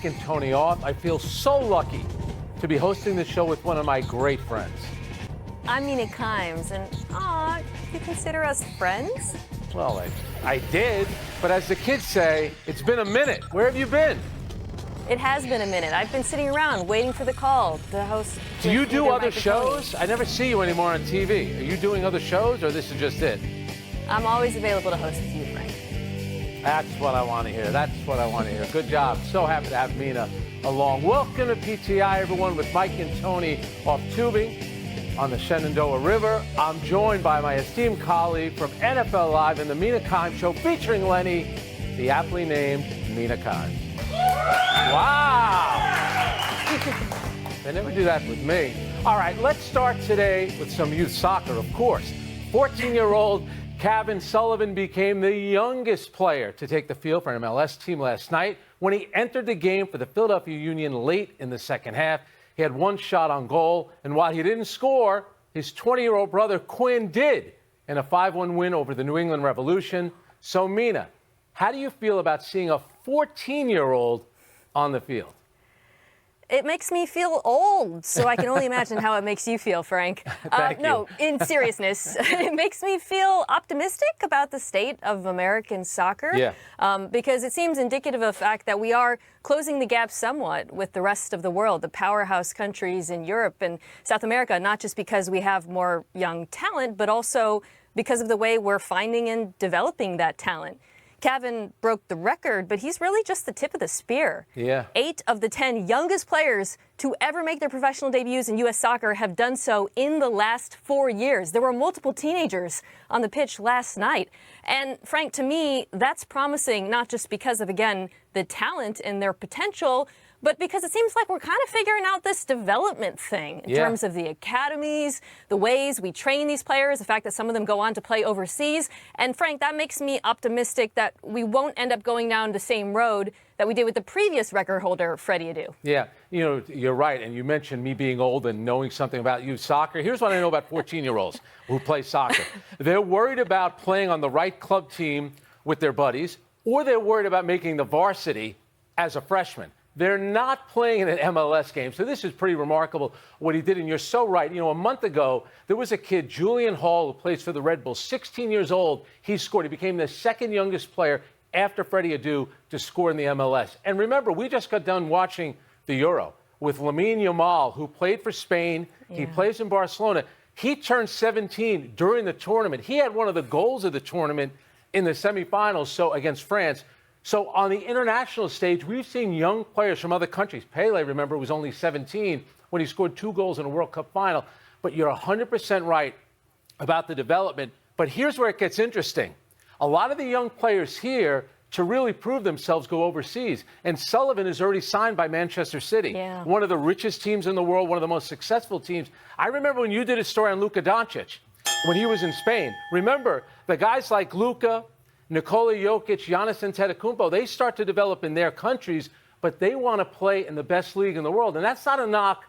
Mike and Tony off. I feel so lucky to be hosting this show with one of my great friends. I'm Mina Kimes, and you consider us friends? Well, I did, but as the kids say, it's been a minute. Where have you been? It has been a minute. I've been sitting around waiting for the call to host. Do you do other shows? I never see you anymore on TV. Are you doing other shows, or this is just it? I'm always available to host with you, Frank. That's what I want to hear. That's what I want to hear. Good job. So happy to have Mina along. Welcome to PTI, everyone, with Mike and Tony off tubing on the Shenandoah River. I'm joined by my esteemed colleague from NFL Live and the Mina Kimes Show, featuring Lenny, the aptly named Mina Kimes. Wow! They never do that with me. All right, let's start today with some youth soccer, of course. 14-year-old Kevin Sullivan became the youngest player to take the field for an MLS team last night when he entered the game for the Philadelphia Union late in the second half. He had one shot on goal, and while he didn't score, his 20-year-old brother Quinn did in a 5-1 win over the New England Revolution. So, Mina, how do you feel about seeing a 14-year-old on the field? It makes me feel old, so I can only imagine how it makes you feel, Frank. No, in seriousness, it makes me feel optimistic about the state of American soccer. Yeah. Because it seems indicative of the fact that we are closing the gap somewhat with the rest of the world, the powerhouse countries in Europe and South America, not just because we have more young talent, but also because of the way we're finding and developing that talent. Kevin broke the record, but he's really just the tip of the spear. Yeah. 8 of the 10 youngest players to ever make their professional debuts in U.S. soccer have done so in the last 4 years. There were multiple teenagers on the pitch last night. And Frank, to me, that's promising, not just because of, again, the talent and their potential, but because it seems like we're kind of figuring out this development thing in terms of the academies, the ways we train these players, the fact that some of them go on to play overseas. And Frank, that makes me optimistic that we won't end up going down the same road that we did with the previous record holder, Freddie Adu. Yeah, you know, you're right. And you mentioned me being old and knowing something about youth soccer. Here's what I know about 14-year-olds who play soccer. They're worried about playing on the right club team with their buddies, or they're worried about making the varsity as a freshman. They're not playing in an MLS game. So this is pretty remarkable what he did. And you're so right. You know, a month ago, there was a kid, Julian Hall, who plays for the Red Bulls, 16 years old. He scored. He became the second youngest player after Freddie Adu to score in the MLS. And remember, we just got done watching the Euro with Lamine Yamal, who played for Spain. Yeah. He plays in Barcelona. He turned 17 during the tournament. He had one of the goals of the tournament in the semifinals, so against France. So on the international stage, we've seen young players from other countries. Pele, remember, was only 17 when he scored 2 goals in a World Cup final. But you're 100% right about the development. But here's where it gets interesting. A lot of the young players here, to really prove themselves, go overseas. And Sullivan is already signed by Manchester City, one of the richest teams in the world, one of the most successful teams. I remember when you did a story on Luka Doncic when he was in Spain. Remember, the guys like Luka, Nikola Jokic, Giannis Antetokounmpo, they start to develop in their countries, but they want to play in the best league in the world. And that's not a knock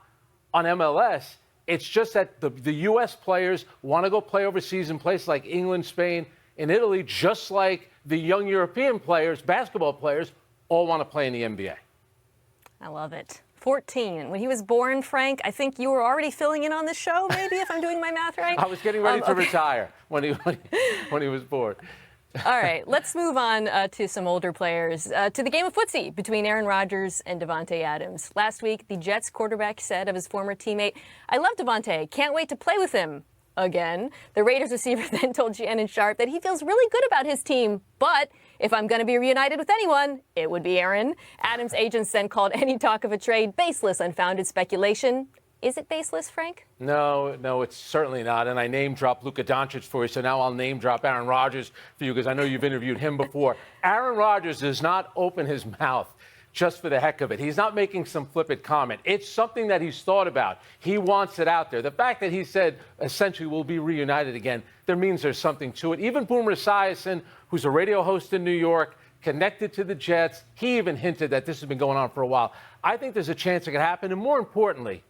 on MLS. It's just that the U.S. players want to go play overseas in places like England, Spain, and Italy, just like the young European players, basketball players, all want to play in the NBA. I love it. 14. When he was born, Frank, I think you were already filling in on this show, maybe, if I'm doing my math right? I was getting ready to retire when he was born. All right, let's move on to some older players, to the game of footsie between Aaron Rodgers and Davante Adams. Last week, the Jets quarterback said of his former teammate, "I love Davante, can't wait to play with him again." The Raiders receiver then told Shannon Sharp that he feels really good about his team, but if I'm going to be reunited with anyone, it would be Aaron. Adams' agents then called any talk of a trade baseless, unfounded speculation. Is it baseless, Frank? No, it's certainly not. And I name-dropped Luka Doncic for you, so now I'll name-drop Aaron Rodgers for you because I know you've interviewed him before. Aaron Rodgers does not open his mouth just for the heck of it. He's not making some flippant comment. It's something that he's thought about. He wants it out there. The fact that he said, essentially, we'll be reunited again, there means there's something to it. Even Boomer Esiason, who's a radio host in New York, connected to the Jets, he even hinted that this has been going on for a while. I think there's a chance it could happen. And more importantly,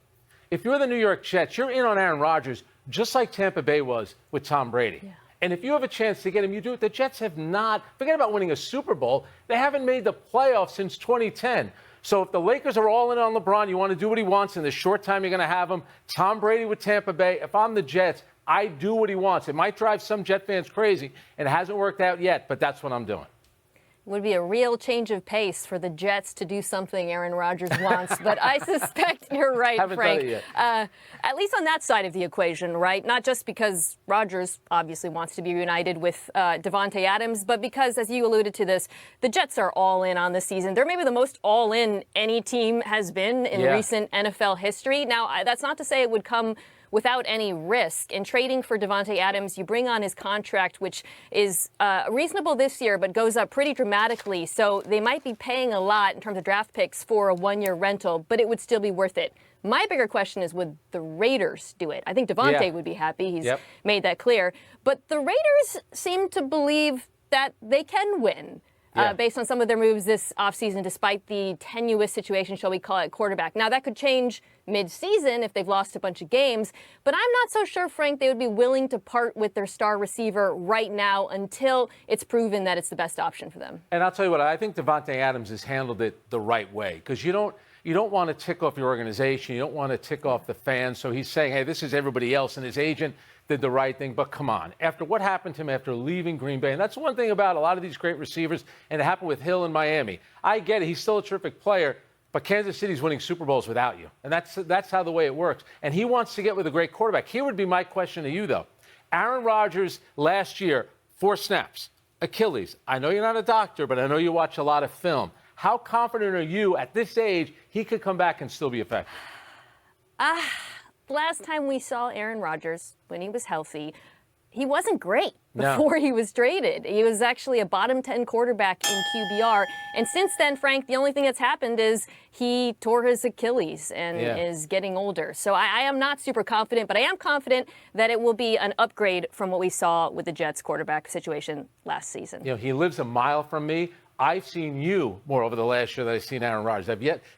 if you're the New York Jets, you're in on Aaron Rodgers, just like Tampa Bay was with Tom Brady. Yeah. And if you have a chance to get him, you do it. The Jets have not, forget about winning a Super Bowl, they haven't made the playoffs since 2010. So if the Lakers are all in on LeBron, you want to do what he wants in the short time you're going to have him. Tom Brady with Tampa Bay. If I'm the Jets, I do what he wants. It might drive some Jet fans crazy, and it hasn't worked out yet, but that's what I'm doing. It would be a real change of pace for the Jets to do something Aaron Rodgers wants, but I suspect you're right, Haven't Frank. done it yet. At least on that side of the equation, right? Not just because Rodgers obviously wants to be reunited with Davante Adams, but because, as you alluded to this, the Jets are all in on this season. They're maybe the most all in any team has been in recent NFL history. Now, that's not to say it would come without any risk. In trading for Davante Adams, you bring on his contract, which is reasonable this year, but goes up pretty dramatically. So they might be paying a lot in terms of draft picks for a one-year rental, but it would still be worth it. My bigger question is, would the Raiders do it? I think Davante would be happy. He's made that clear. But the Raiders seem to believe that they can win. Based on some of their moves this offseason, despite the tenuous situation, shall we call it, quarterback. Now, that could change mid-season if they've lost a bunch of games, but I'm not so sure, Frank, they would be willing to part with their star receiver right now until it's proven that it's the best option for them. And I'll tell you what, I think Davante Adams has handled it the right way, because you don't want to tick off your organization. You don't want to tick off the fans. So he's saying, hey, this is everybody else, and his agent did the right thing. But come on, after what happened to him after leaving Green Bay, and that's one thing about a lot of these great receivers, and it happened with Hill in Miami. I get it. He's still a terrific player, but Kansas City's winning Super Bowls without you. And that's how the way it works. And he wants to get with a great quarterback. Here would be my question to you, though. Aaron Rodgers last year, 4 snaps, Achilles. I know you're not a doctor, but I know you watch a lot of film. How confident are you at this age he could come back and still be effective? Last time we saw Aaron Rodgers, when he was healthy, he wasn't great before he was traded. He was actually a bottom 10 quarterback in QBR. And since then, Frank, the only thing that's happened is he tore his Achilles and is getting older. So I am not super confident, but I am confident that it will be an upgrade from what we saw with the Jets quarterback situation last season. You know, he lives a mile from me. I've seen you more over the last year than I've seen Aaron Rodgers.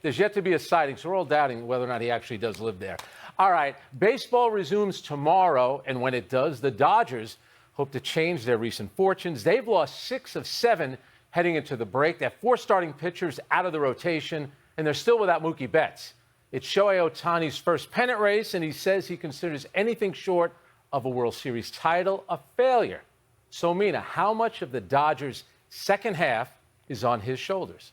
There's yet to be a sighting, so we're all doubting whether or not he actually does live there. All right, baseball resumes tomorrow, and when it does, the Dodgers hope to change their recent fortunes. They've lost 6 of 7 heading into the break. They have 4 starting pitchers out of the rotation, and they're still without Mookie Betts. It's Shohei Ohtani's first pennant race, and he says he considers anything short of a World Series title a failure. So, Mina, how much of the Dodgers' second half is on his shoulders?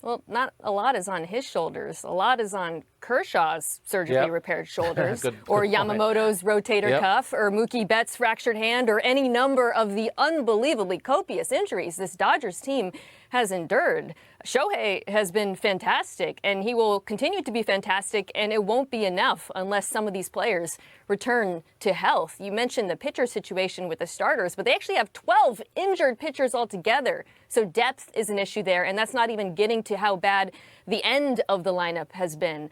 Well, not a lot is on his shoulders. A lot is on Kershaw's surgically repaired shoulders, or Yamamoto's rotator cuff, or Mookie Betts' fractured hand, or any number of the unbelievably copious injuries this Dodgers team has endured. Shohei has been fantastic, and he will continue to be fantastic, and it won't be enough unless some of these players return to health. You mentioned the pitcher situation with the starters, but they actually have 12 injured pitchers altogether. So depth is an issue there, and that's not even getting to how bad the end of the lineup has been.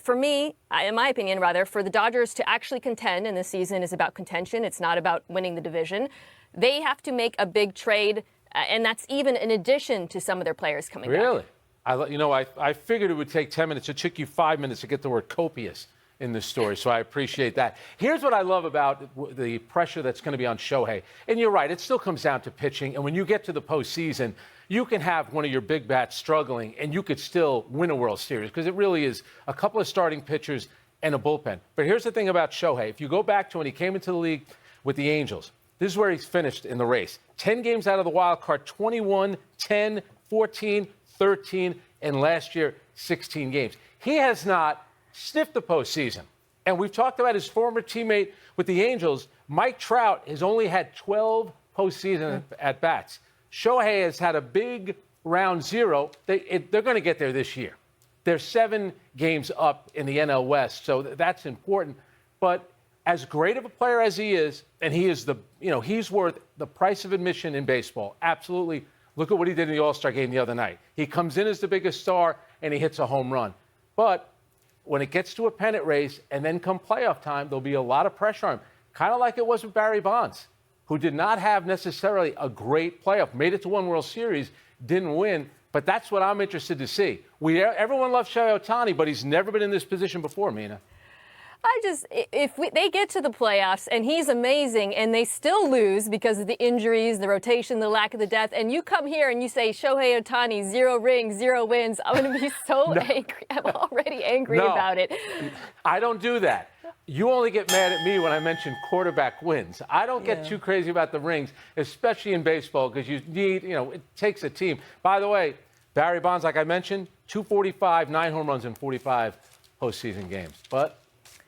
For me, in my opinion, rather, for the Dodgers to actually contend, and this season is about contention, it's not about winning the division, they have to make a big trade. And that's even in addition to some of their players coming back. Really? I figured it would take 10 minutes. It took you 5 minutes to get the word copious in this story, so I appreciate that. Here's what I love about the pressure that's going to be on Shohei. And you're right, it still comes down to pitching. And when you get to the postseason, you can have one of your big bats struggling, and you could still win a World Series, because it really is a couple of starting pitchers and a bullpen. But here's the thing about Shohei. If you go back to when he came into the league with the Angels, this is where he's finished in the race. 10 games out of the wild card, 21, 10, 14, 13, and last year, 16 games. He has not sniffed the postseason. And we've talked about his former teammate with the Angels, Mike Trout, has only had 12 postseason at-bats. Shohei has had a big round 0. They're going to get there this year. They're 7 games up in the NL West, so that's important. But as great of a player as he is, and he is he's worth the price of admission in baseball. Absolutely. Look at what he did in the All-Star game the other night. He comes in as the biggest star, and he hits a home run. But when it gets to a pennant race, and then come playoff time, there'll be a lot of pressure on him. Kind of like it was with Barry Bonds, who did not have necessarily a great playoff. Made it to one World Series, didn't win. But that's what I'm interested to see. Everyone loves Shohei Ohtani, but he's never been in this position before, Mina. They get to the playoffs and he's amazing and they still lose because of the injuries, the rotation, the lack of the depth, and you come here and you say Shohei Ohtani, 0 rings, 0 wins, I'm going to be so angry. I'm already angry about it. I don't do that. You only get mad at me when I mention quarterback wins. I don't get too crazy about the rings, especially in baseball, because you need, it takes a team. By the way, Barry Bonds, like I mentioned, 245, 9 home runs in 45 postseason games. But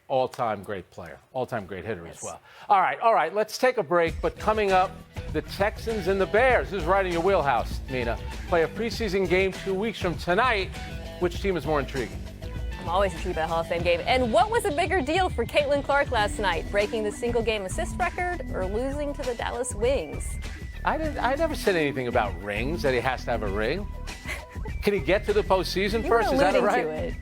all-time great player, all-time great hitter as well. All right, let's take a break. But coming up, the Texans and the Bears. This is right in your wheelhouse, Mina. Play a preseason game 2 weeks from tonight. Which team is more intriguing? I'm always intrigued by the Hall of Fame game. And what was a bigger deal for Caitlin Clark last night? Breaking the single-game assist record or losing to the Dallas Wings? I never said anything about rings, that he has to have a ring. Can he get to the postseason first? Is that all right? To it.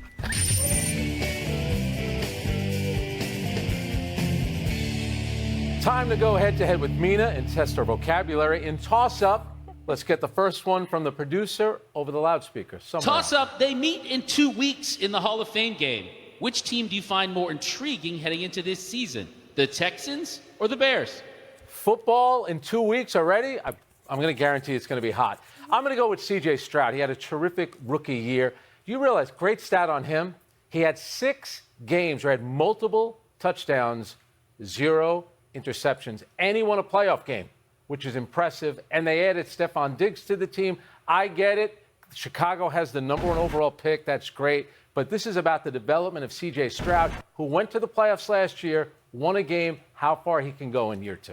Time to go head-to-head with Mina and test her vocabulary. In toss-up, let's get the first one from the producer over the loudspeaker. Toss-up, they meet in 2 weeks in the Hall of Fame game. Which team do you find more intriguing heading into this season? The Texans or the Bears? Football in 2 weeks already? I'm going to guarantee it's going to be hot. I'm going to go with C.J. Stroud. He had a terrific rookie year. You realize, great stat on him, he had 6 games where he had multiple touchdowns, 0 interceptions, and he won a playoff game, which is impressive. And they added Stephon Diggs to the team. I get it. Chicago has the #1 overall pick. That's great. But this is about the development of C.J. Stroud, who went to the playoffs last year, won a game, how far he can go in year 2.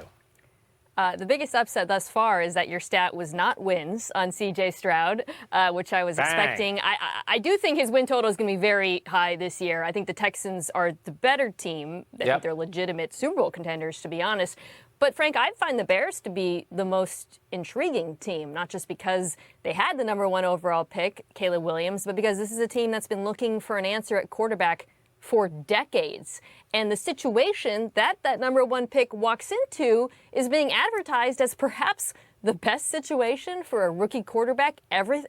The biggest upset thus far is that your stat was not wins on C.J. Stroud, which I was expecting. I do think his win total is going to be very high this year. I think the Texans are the better team. I think they're legitimate Super Bowl contenders, to be honest. But, Frank, I find the Bears to be the most intriguing team, not just because they had the #1 overall pick, Caleb Williams, but because this is a team that's been looking for an answer at quarterback for decades. And the situation that #1 pick walks into is being advertised as perhaps the best situation for a rookie quarterback ever,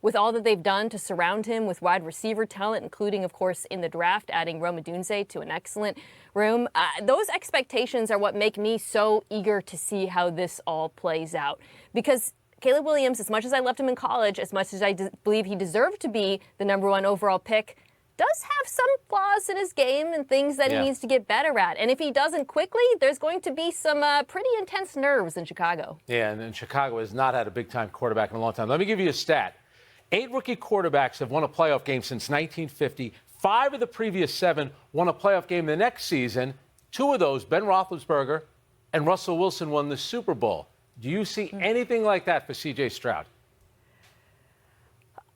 with all that they've done to surround him with wide receiver talent, including, of course, in the draft, adding Rome Odunze to an excellent room. Those expectations are what make me so eager to see how this all plays out. Because Caleb Williams, as much as I loved him in college, as much as I believe he deserved to be the #1 overall pick, does have some flaws in his game and things that he needs to get better at. And if he doesn't quickly, there's going to be some pretty intense nerves in Chicago. Yeah, and Chicago has not had a big-time quarterback in a long time. Let me give you a stat. 8 rookie quarterbacks have won a playoff game since 1950. 5 of the previous 7 won a playoff game the next season. 2 of those, Ben Roethlisberger and Russell Wilson, won the Super Bowl. Do you see anything like that for C.J. Stroud?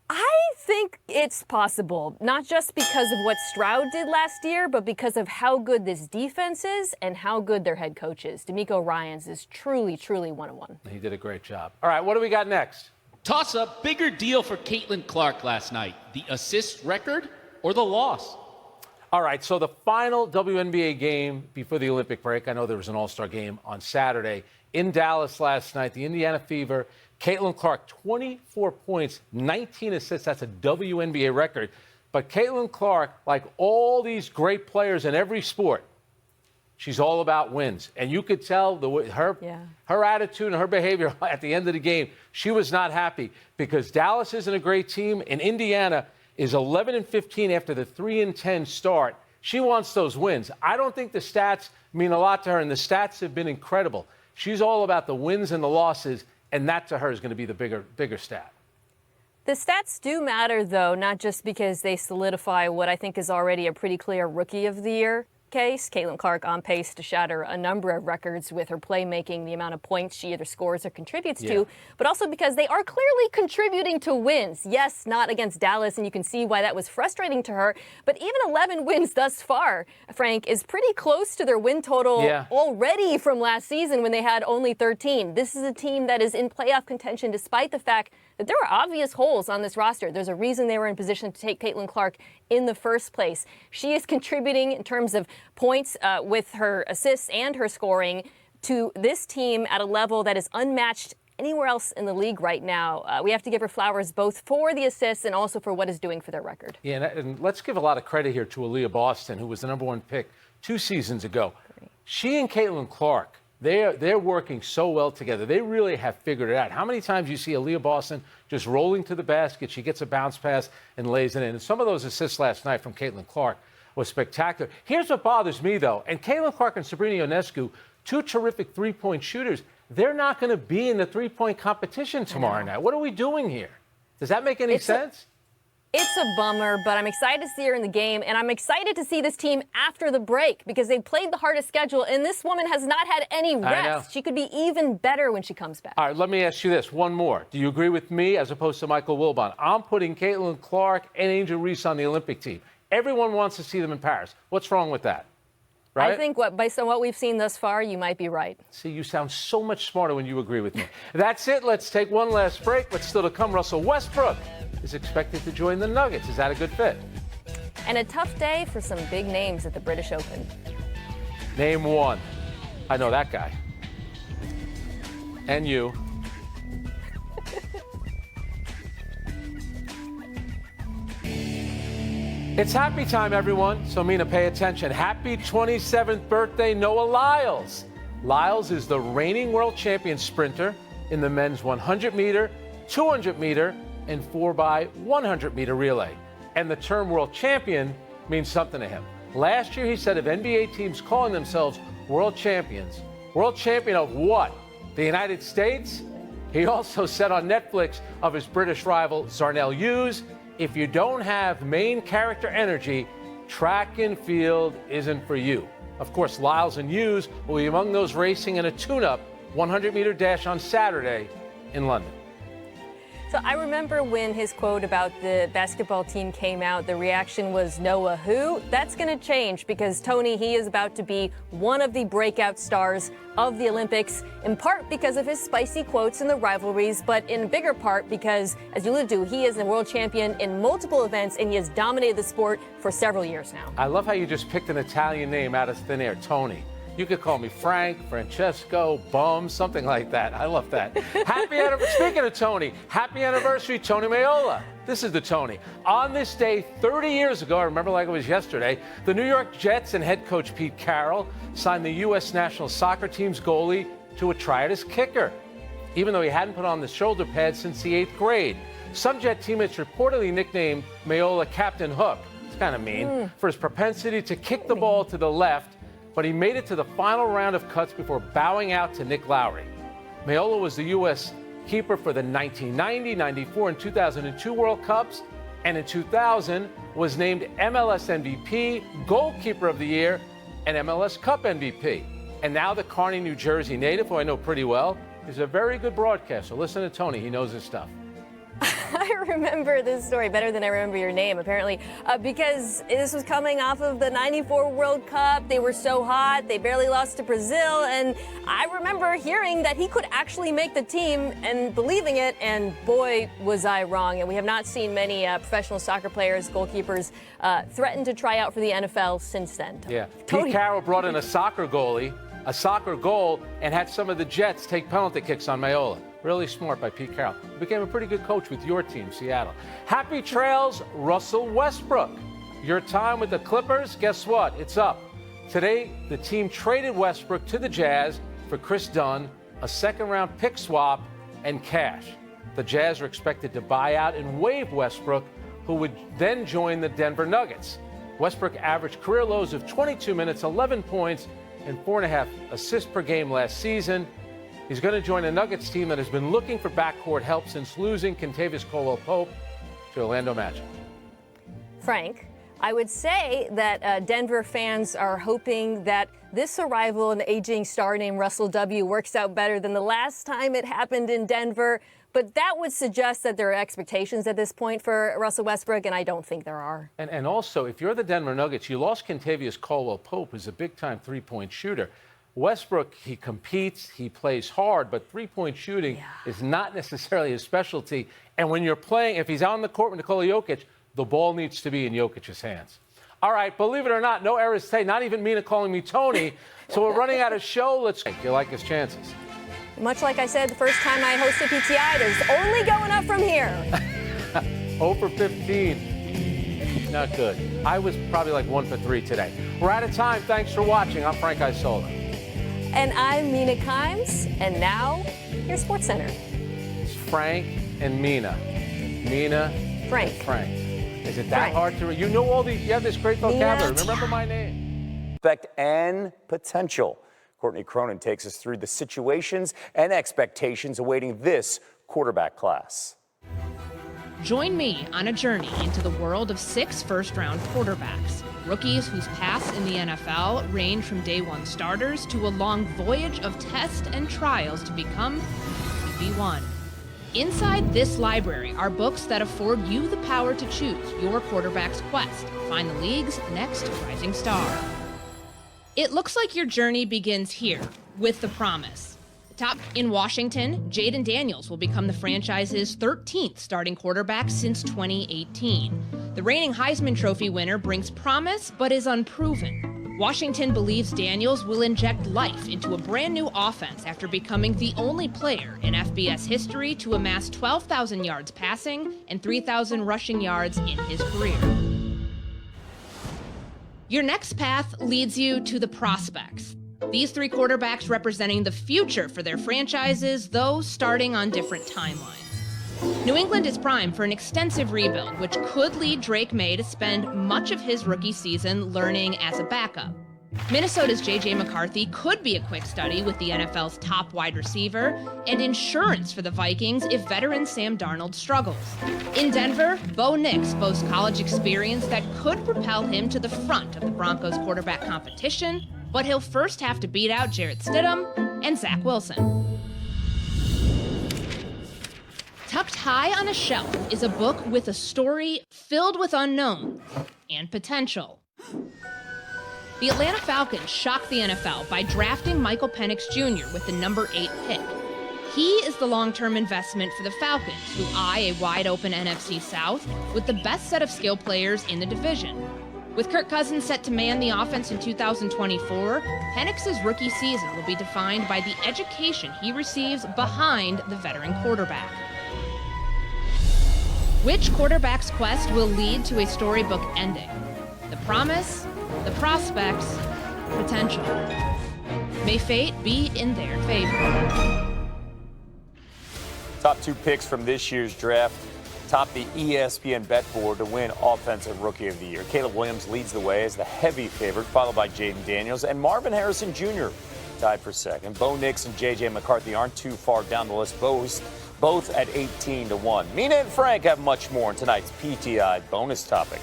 I think it's possible, not just because of what Stroud did last year, but because of how good this defense is and how good their head coach is. DeMeco Ryans is truly, truly one-on-one. He did a great job. All right, what do we got next? Toss-up, bigger deal for Caitlin Clark last night. The assist record or the loss? All right, so the final WNBA game before the Olympic break, I know there was an All-Star game on Saturday in Dallas last night, the Indiana Fever. Caitlin Clark, 24 points, 19 assists. That's a WNBA record. But Caitlin Clark, like all these great players in every sport, she's all about wins. And you could tell her attitude and her behavior at the end of the game, she was not happy because Dallas isn't a great team, and Indiana is 11-15 after the 3-10 start. She wants those wins. I don't think the stats mean a lot to her, and the stats have been incredible. She's all about the wins and the losses, and that to her is going to be the bigger stat. The stats do matter, though, not just because they solidify what I think is already a pretty clear Rookie of the Year case. Caitlin Clark on pace to shatter a number of records with her playmaking, the amount of points she either scores or contributes to, but also because they are clearly contributing to wins. Yes, not against Dallas, and you can see why that was frustrating to her, but even 11 wins thus far, Frank, is pretty close to their win total already from last season when they had only 13. This is a team that is in playoff contention despite the fact that there are obvious holes on this roster. There's a reason they were in position to take Caitlin Clark in the first place. She is contributing in terms of points with her assists and her scoring to this team at a level that is unmatched anywhere else in the league right now. We have to give her flowers both for the assists and also for what it's doing for their record. Yeah, and let's give a lot of credit here to Aaliyah Boston, who was the #1 pick 2 seasons ago. Great. She and Caitlin Clark, they're working so well together. They really have figured it out. How many times you see Aaliyah Boston just rolling to the basket, she gets a bounce pass and lays it in. And some of those assists last night from Caitlin Clark was spectacular. Here's what bothers me, though. And Caitlin Clark and Sabrina Ionescu, 2 terrific three-point shooters, they're not going to be in the three-point competition tomorrow night. What are we doing here? Does that make any sense? It's a bummer, but I'm excited to see her in the game, and I'm excited to see this team after the break because they've played the hardest schedule, and this woman has not had any rest. She could be even better when she comes back. All right, let me ask you this, one more. Do you agree with me as opposed to Michael Wilbon? I'm putting Caitlin Clark and Angel Reese on the Olympic team. Everyone wants to see them in Paris. What's wrong with that? Right? I think based on what we've seen thus far, you might be right. See, you sound so much smarter when you agree with me. That's it. Let's take one last break. But still to come, Russell Westbrook is expected to join the Nuggets. Is that a good fit? And a tough day for some big names at the British Open. Name one. I know that guy. And you. It's happy time, everyone. So, Mina, pay attention. Happy 27th birthday, Noah Lyles. Lyles is the reigning world champion sprinter in the men's 100-meter, 200-meter, and 4x100-meter relay. And the term world champion means something to him. Last year, he said of NBA teams calling themselves world champions, world champion of what? The United States? He also said on Netflix of his British rival, Zarnell Hughes, if you don't have main character energy, track and field isn't for you. Of course, Lyles and Hughes will be among those racing in a tune-up 100-meter dash on Saturday in London. So I remember when his quote about the basketball team came out, the reaction was Noah who? That's going to change because Tony, he is about to be one of the breakout stars of the Olympics, in part because of his spicy quotes in the rivalries, but in bigger part because, as you alluded to, he is a world champion in multiple events and he has dominated the sport for several years now. I love how you just picked an Italian name out of thin air, Tony. You could call me Frank, Francesco, Bum, something like that. I love that. Happy anniversary. Speaking of Tony, happy anniversary, Tony Maiola. This is the Tony. On this day, 30 years ago, I remember like it was yesterday, the New York Jets and head coach Pete Carroll signed the U.S. national soccer team's goalie to a try at his kicker, even though he hadn't put on the shoulder pads since the 8th grade. Some Jet teammates reportedly nicknamed Maiola Captain Hook. It's kind of mean, for his propensity to kick the ball to the left, but he made it to the final round of cuts before bowing out to Nick Lowry. Maiola was the U.S. keeper for the 1990, 94, and 2002 World Cups, and in 2000 was named MLS MVP, Goalkeeper of the Year, and MLS Cup MVP. And now the Kearney, New Jersey native, who I know pretty well, is a very good broadcaster. Listen to Tony, he knows his stuff. I remember this story better than I remember your name, apparently, because this was coming off of the 94 World Cup. They were so hot. They barely lost to Brazil. And I remember hearing that he could actually make the team and believing it. And boy, was I wrong. And we have not seen many professional soccer players, goalkeepers, threaten to try out for the NFL since then. Yeah. Pete Carroll brought in a soccer goalie, a soccer goal, and had some of the Jets take penalty kicks on Maiola. Really smart by Pete Carroll. Became a pretty good coach with your team, Seattle. Happy trails, Russell Westbrook. Your time with the Clippers, guess what? It's up. Today, the team traded Westbrook to the Jazz for Chris Dunn, a second-round pick swap, and cash. The Jazz are expected to buy out and waive Westbrook, who would then join the Denver Nuggets. Westbrook averaged career lows of 22 minutes, 11 points, and 4.5 assists per game last season. He's going to join a Nuggets team that has been looking for backcourt help since losing Kentavious Caldwell-Pope to Orlando Magic. Frank, I would say that Denver fans are hoping that this arrival, an aging star named Russell W., works out better than the last time it happened in Denver. But that would suggest that there are expectations at this point for Russell Westbrook, and I don't think there are. And also, if you're the Denver Nuggets, you lost Kentavious Caldwell-Pope, who's a big-time three-point shooter. Westbrook, he competes, he plays hard, but three-point shooting is not necessarily his specialty. And when you're playing, if he's on the court with Nikola Jokic, the ball needs to be in Jokic's hands. All right, believe it or not, no errors today, not even Mina calling me Tony. So we're running out of show. Let's. You like his chances? Much like I said the first time I hosted PTI, there's only going up from here. 0 for 15. Not good. I was probably like 1 for 3 today. We're out of time. Thanks for watching. I'm Frank Isola. And I'm Mina Kimes. And now, your Sports Center. It's Frank and Mina. Mina. Frank. Frank. Is it that Frank. hard to read? You know all these. You have this great vocabulary. Mina. Remember my name. Respect and potential. Courtney Cronin takes us through the situations and expectations awaiting this quarterback class. Join me on a journey into the world of 6 first-round quarterbacks, rookies whose paths in the NFL range from day one starters to a long voyage of tests and trials to become QB1. Inside this library are books that afford you the power to choose your quarterback's quest. Find the league's next rising star. It looks like your journey begins here with The Promise. Top in Washington, Jaden Daniels will become the franchise's 13th starting quarterback since 2018. The reigning Heisman Trophy winner brings promise but is unproven. Washington believes Daniels will inject life into a brand new offense after becoming the only player in FBS history to amass 12,000 yards passing and 3,000 rushing yards in his career. Your next path leads you to the prospects. These 3 quarterbacks representing the future for their franchises, though starting on different timelines. New England is primed for an extensive rebuild, which could lead Drake May to spend much of his rookie season learning as a backup. Minnesota's J.J. McCarthy could be a quick study with the NFL's top wide receiver, and insurance for the Vikings if veteran Sam Darnold struggles. In Denver, Bo Nix boasts college experience that could propel him to the front of the Broncos quarterback competition, but he'll first have to beat out Jarrett Stidham and Zach Wilson. Tucked high on a shelf is a book with a story filled with unknown and potential. The Atlanta Falcons shocked the NFL by drafting Michael Penix Jr. with the number 8 pick. He is the long-term investment for the Falcons, who eye a wide-open NFC South with the best set of skill players in the division. With Kirk Cousins set to man the offense in 2024, Penix's rookie season will be defined by the education he receives behind the veteran quarterback. Which quarterback's quest will lead to a storybook ending? The promise, the prospects, potential. May fate be in their favor. Top 2 picks from this year's draft top the ESPN bet board to win Offensive Rookie of the Year. Caleb Williams leads the way as the heavy favorite, followed by Jaden Daniels and Marvin Harrison Jr. tied for second. Bo Nix and J.J. McCarthy aren't too far down the list, both at 18-1. Mina and Frank have much more in tonight's PTI bonus topic.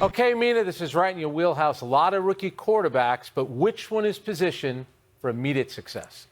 Okay, Mina, this is right in your wheelhouse. A lot of rookie quarterbacks, but which one is positioned for immediate success?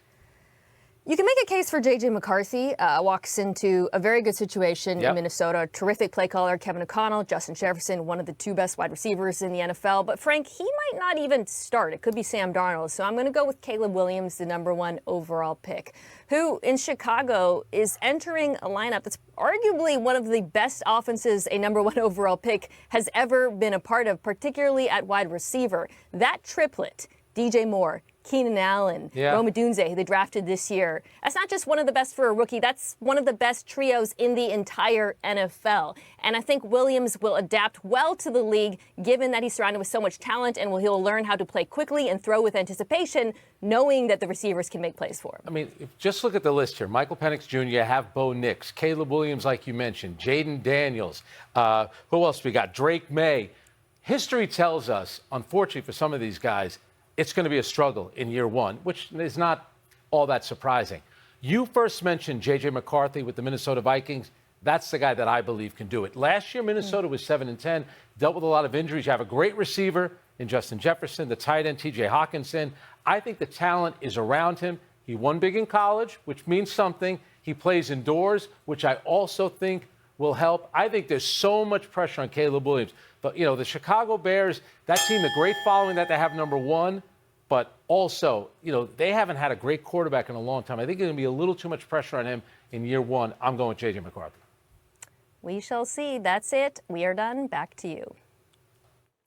You can make a case for J.J. McCarthy. Walks into a very good situation in Minnesota. Terrific play caller, Kevin O'Connell, Justin Jefferson, one of the 2 best wide receivers in the NFL. But Frank, he might not even start. It could be Sam Darnold. So I'm going to go with Caleb Williams, the number 1 overall pick, who in Chicago is entering a lineup that's arguably one of the best offenses a number 1 overall pick has ever been a part of, particularly at wide receiver. That triplet, DJ Moore, Keenan Allen, Rome Odunze, who they drafted this year. That's not just one of the best for a rookie. That's one of the best trios in the entire NFL. And I think Williams will adapt well to the league, given that he's surrounded with so much talent, and he'll learn how to play quickly and throw with anticipation, knowing that the receivers can make plays for him. I mean, just look at the list here. Michael Penix Jr., you have Bo Nix, Caleb Williams, like you mentioned, Jaden Daniels. Who else we got? Drake May. History tells us, unfortunately for some of these guys, it's going to be a struggle in year 1, which is not all that surprising. You first mentioned J.J. McCarthy with the Minnesota Vikings. That's the guy that I believe can do it. Last year, Minnesota was 7-10, dealt with a lot of injuries. You have a great receiver in Justin Jefferson, the tight end, T.J. Hawkinson. I think the talent is around him. He won big in college, which means something. He plays indoors, which I also think will help. I think there's so much pressure on Caleb Williams. But, you know, the Chicago Bears, that team, the great following that they have, number 1. But also, you know, they haven't had a great quarterback in a long time. I think there's going to be a little too much pressure on him in year 1. I'm going with J.J. McCarthy. We shall see. That's it. We are done. Back to you.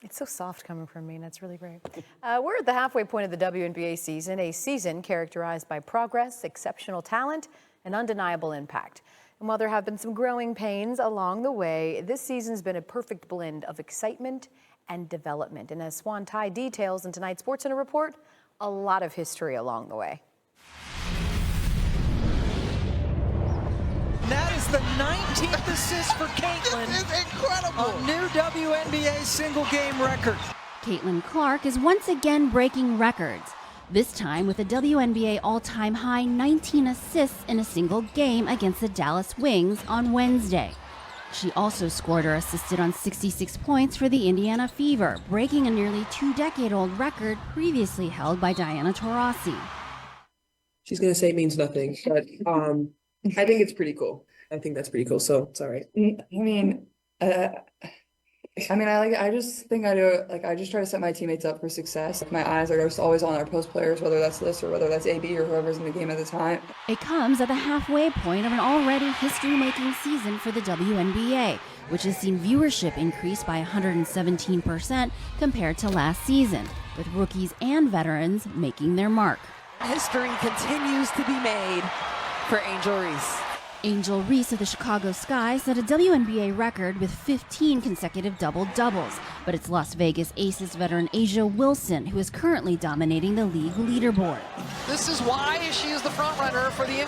It's so soft coming from me, and that's really great. We're at the halfway point of the WNBA season, a season characterized by progress, exceptional talent, and undeniable impact. And while there have been some growing pains along the way, this season's been a perfect blend of excitement and development. And as Swan Tai details in tonight's SportsCenter report, a lot of history along the way. That is the 19th assist for Caitlin. This is incredible. A new WNBA single game record. Caitlin Clark is once again breaking records, this time with a WNBA all-time high 19 assists in a single game against the Dallas Wings on Wednesday. She also scored or assisted on 66 points for the Indiana Fever, breaking a nearly 2-decade-old record previously held by Diana Taurasi. She's going to say it means nothing, but I think it's pretty cool. I think that's pretty cool, so it's all right. I just think I just try to set my teammates up for success. My eyes are just always on our post players, whether that's Liz or whether that's AB or whoever's in the game at the time. It comes at the halfway point of an already history-making season for the WNBA, which has seen viewership increase by 117% compared to last season, with rookies and veterans making their mark. History continues to be made for Angel Reese. Angel Reese of the Chicago Sky set a WNBA record with 15 consecutive double-doubles, but it's Las Vegas Aces veteran Asia Wilson who is currently dominating the league leaderboard. This is why she is the front runner for the